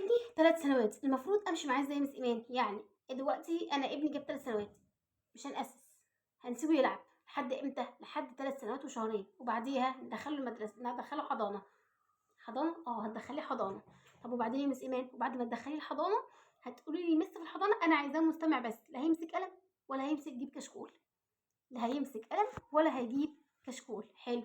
ابني 3 سنوات، المفروض امشي معاه ازاي يا مس ايمان؟ يعني دلوقتي انا ابني جاب 3 سنوات، مش هنأسس، هنسيبه يلعب لحد امتى؟ لحد 3 سنوات وشهرين، وبعديها ندخله المدرسه، ندخله حضانه. حضانه؟ هتدخليه حضانه. طب وبعدين يا مس ايمان؟ وبعد ما تدخليه الحضانه هتقولي لي مس في الحضانه انا عايزاه مستمع بس، لا هيمسك قلم ولا هيمسك يجيب كشكول، لا هيمسك قلم ولا هيجيب كشكول. حلو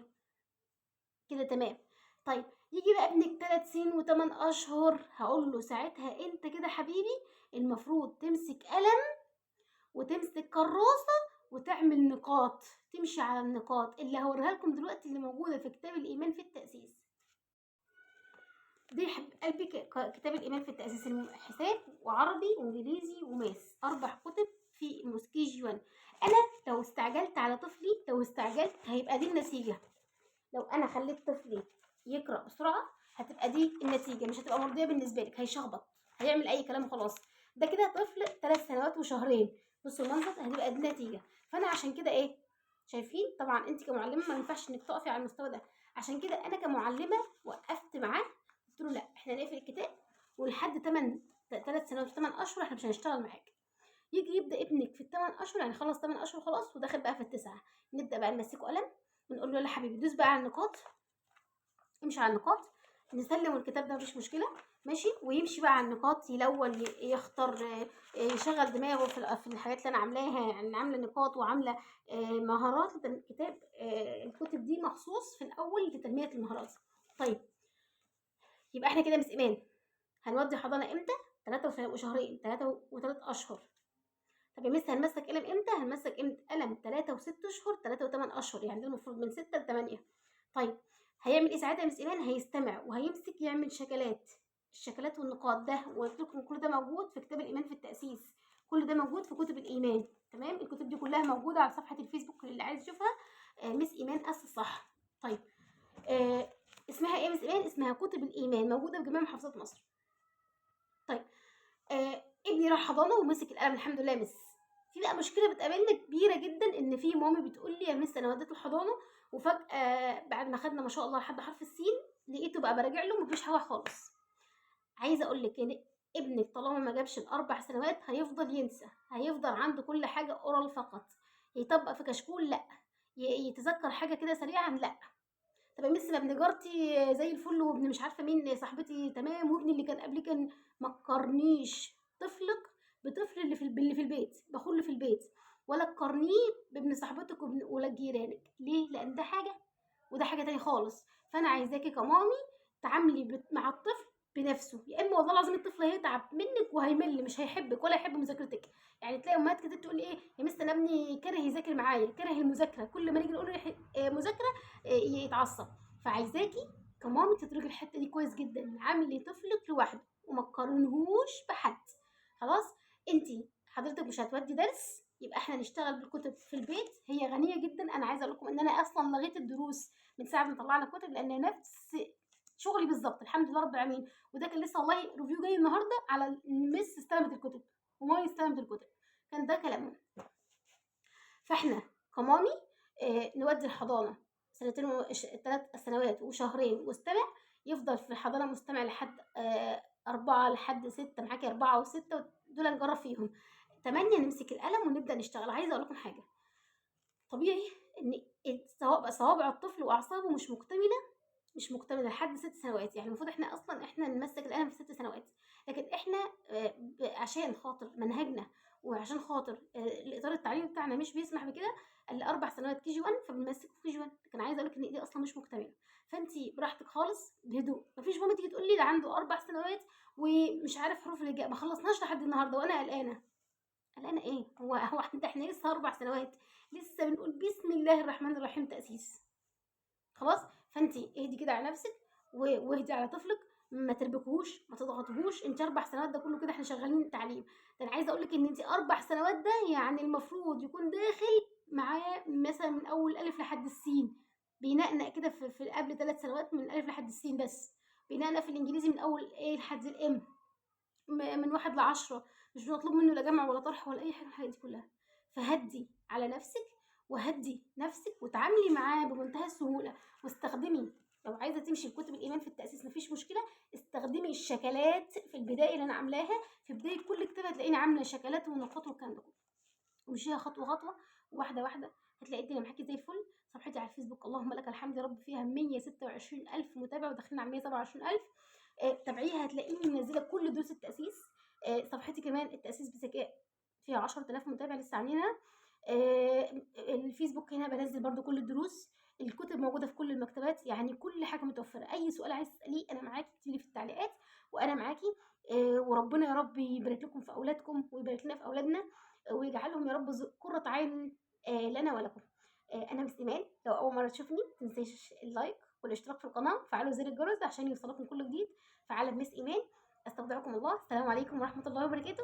كده، تمام. طيب يجي بقى ابنك 3 سنين و8 اشهر، هقول له ساعتها انت كده حبيبي المفروض تمسك قلم وتمسك كراسه وتعمل نقاط، تمشي على النقاط اللي هوريها لكم دلوقتي اللي موجوده في كتاب الايمان في التاسيس. دي حب قلبي كتاب الايمان في التاسيس، حساب وعربي وانجليزي وماس، 4 كتب في كي 1. انا لو استعجلت على طفلي، لو استعجلت هيبقى دي النتيجه. لو انا خليت طفلي يقرا بسرعه هتبقى دي النتيجه، مش هتبقى مرضيه بالنسبه لك، هيشخبط، هيعمل اي كلام وخلاص. ده كده طفل 3 سنوات وشهرين، بصوا المنظر، هتبقى دي النتيجه. فانا عشان كده ايه، شايفين طبعا انت كمعلمه ما ينفعش انك تقفي على المستوى ده، عشان كده انا كمعلمه وقفت معاه، قلت له لا احنا نقفل الكتاب، ولحد 3 سنوات و8 اشهر احنا مش هنشتغل معاك. يجي يبدا ابنك في ال8 اشهر، يعني خلص 8 اشهر خلاص وداخل بقى في ال9، نبدا بقى نمسكه قلم ونقول له يلا حبيبي دوس بقى على النقاط، امشي على النقاط، نسلم الكتاب ده مفيش مشكله، ماشي، ويمشي بقى على النقاط، يلون، يختار، يشغل دماغه في الحاجات اللي انا عاملاها، يعني عامله نقاط وعامله مهارات الكتاب، الكتب دي مخصوص في الاول لتنميه المهارات. طيب يبقى احنا كده مس ايمان هنودي حضانه امتى؟ 3 وشهرين، 3 و3 اشهر. طب يا مس هنمسك قلم امتى؟ هنمسك امتى قلم 3 و6 اشهر، 3 و8 اشهر، يعني ده المفروض من 6 ل 8. طيب هيعمل ايه ساعتها يا مس ايمان؟ هيستمع وهيمسك يعمل شكلات، الشكلات والنقاط ده، وقلت لكم كل ده موجود في كتاب الايمان في التاسيس، كل ده موجود في كتب الايمان، تمام. الكتب دي كلها موجوده على صفحه الفيسبوك اللي عايز يشوفها، مس ايمان اسس صح. طيب آه اسمها ايه يا مس ايمان؟ اسمها كتب الايمان، موجوده في جميع محافظات مصر. طيب ابني راح حضانه ومسك القلم الحمد لله يا مس. في بقى مشكله بتقابلنا كبيره جدا، ان في مامي بتقول لي يا مس انا وديته الحضانه وفجاه بعد ما خدنا ما شاء الله لحد حرف السين لقيته بقى براجع له مفيش حاجه خالص. عايزه اقول لك ان ابنك طالما ما جابش ال4 سنوات هيفضل ينسى، هيفضل عنده كل حاجه اورال فقط، يطبق في كشكول لا، يتذكر حاجه كده سريعا لا. طب يا مس ما ابن جارتي زي الفل وابن مش عارفه مين صاحبتي تمام، وابني اللي كان قبلي كان، ما تقارنيش طفلك بطفل اللي في البيت، باخوه اللي في البيت، ولا تقارنيه بابن صاحبتك وابن ولاد جيرانك. ليه؟ لان ده حاجه وده حاجه تاني خالص. فانا عايزاكي كمامي تعاملي مع الطفل بنفسه، يا اما والله العظيم الطفل هيتعب منك وهيمل، مش هيحبك ولا يحب مذاكرتك. يعني تلاقي امهات كده تقول ايه يا مس انا ابني كاره يذاكر معايا، كاره المذاكره، كل ما نيجي نقول له مذاكره يتعصب. فعايزاكي كمامي تدركي الحته دي كويس جدا، عاملي طفلك لوحده وما تقارنهوش بحد. خلاص، انتي حضرتك مش هتودي درس، يبقى احنا نشتغل بالكتب في البيت، هي غنيه جدا. انا عايزه اقول لكم ان انا اصلا لغيت الدروس من ساعه ما طلعنا كتب، لان نفس شغلي بالظبط الحمد لله رب العالمين. وده كان لسه والله ريفيو جاي النهارده على المس استلمت الكتب ومامي استلمت الكتب، كان ده كلامهم. فاحنا كمامي نودي الحضانه 3 سنوات وشهرين مستمع، يفضل في الحضانه مستمع لحد 4 لحد 6، معاكي 4 و6 دول نجرب فيهم. 8 نمسك القلم ونبدا نشتغل. عايزه اقول لكم حاجه، طبيعي ان صوابع الطفل واعصابه مش مكتمله لحد 6 سنوات، يعني المفروض احنا اصلا احنا نمسك القلم في 6 سنوات، لكن احنا عشان خاطر منهجنا وعشان خاطر الاطار التعليمي بتاعنا مش بيسمح بكده الا 4 سنوات كي جي 1، فبنمسكه في كي جي 1. لكن عايزه اقول لك ان دي اصلا مش مكتمله، فانت براحتك خالص بهدوء. مفيش ماما تيجي تقول لي ده عنده 4 سنوات ومش عارف حروف الهجاء، ما خلصناش لحد النهارده وانا قلقانه. قلقانه ايه؟ هو احنا لسه 4 سنوات، لسه بنقول بسم الله الرحمن الرحيم تاسيس. خلاص، فانت اهدي كده على نفسك واهدي على طفلك، ما تربكوش ما تضغطوهوش. انت 4 سنوات ده كله كده احنا شغالين تعليم. ده انا عايزه اقول لك ان انت 4 سنوات ده يعني المفروض يكون داخل معاه مثلا من اول الالف لحد السين، بينقنق كده في قبل 3 سنوات من الالف لحد السين بس، بينقنق في الانجليزي من اول ايه لحد الام، من 1 ل10، مش بنطلب منه لا جمع ولا طرح ولا اي حاجه من الحاجات دي كلها. فهدي على نفسك وهدي نفسك وتعاملي معاه بمنتهى السهوله، واستخدمي، لو عايزه تمشي بكتب الايمان في التاسيس مفيش مشكله، استخدمي الشكلات في البدايه اللي انا عاملاها. في بدايه كل كتاب هتلاقيني عامله شكلات ونقاط والكلام ده كله، ومشيها خطوه خطوه، واحده واحده، هتلاقي الدنيا معاكي زي الفل. صفحتي على الفيسبوك اللهم لك الحمد يا رب فيها 126,000 متابع وداخلين على 127,000. تابعيها هتلاقيني منزله كل دروس التاسيس. صفحتي كمان التاسيس بذكاء فيها 10,000 متابع لسه عاملينها. الفيسبوك هنا بنزل برضو كل الدروس. الكتب موجوده في كل المكتبات، يعني كل حاجه متوفره. اي سؤال عايز تساليه انا معاكي، اكتبي في التعليقات وانا معاكي. وربنا يا رب يبارك لكم في اولادكم ويبارك لنا في اولادنا، ويجعلهم يا رب قرة عين لنا ولكم. انا مس ايمان، لو اول مره تشوفني متنسيش اللايك والاشتراك في القناه وفعلوا زر الجرس عشان يوصلكم كل جديد في عالم مس ايمان. استودعكم الله، السلام عليكم ورحمه الله وبركاته.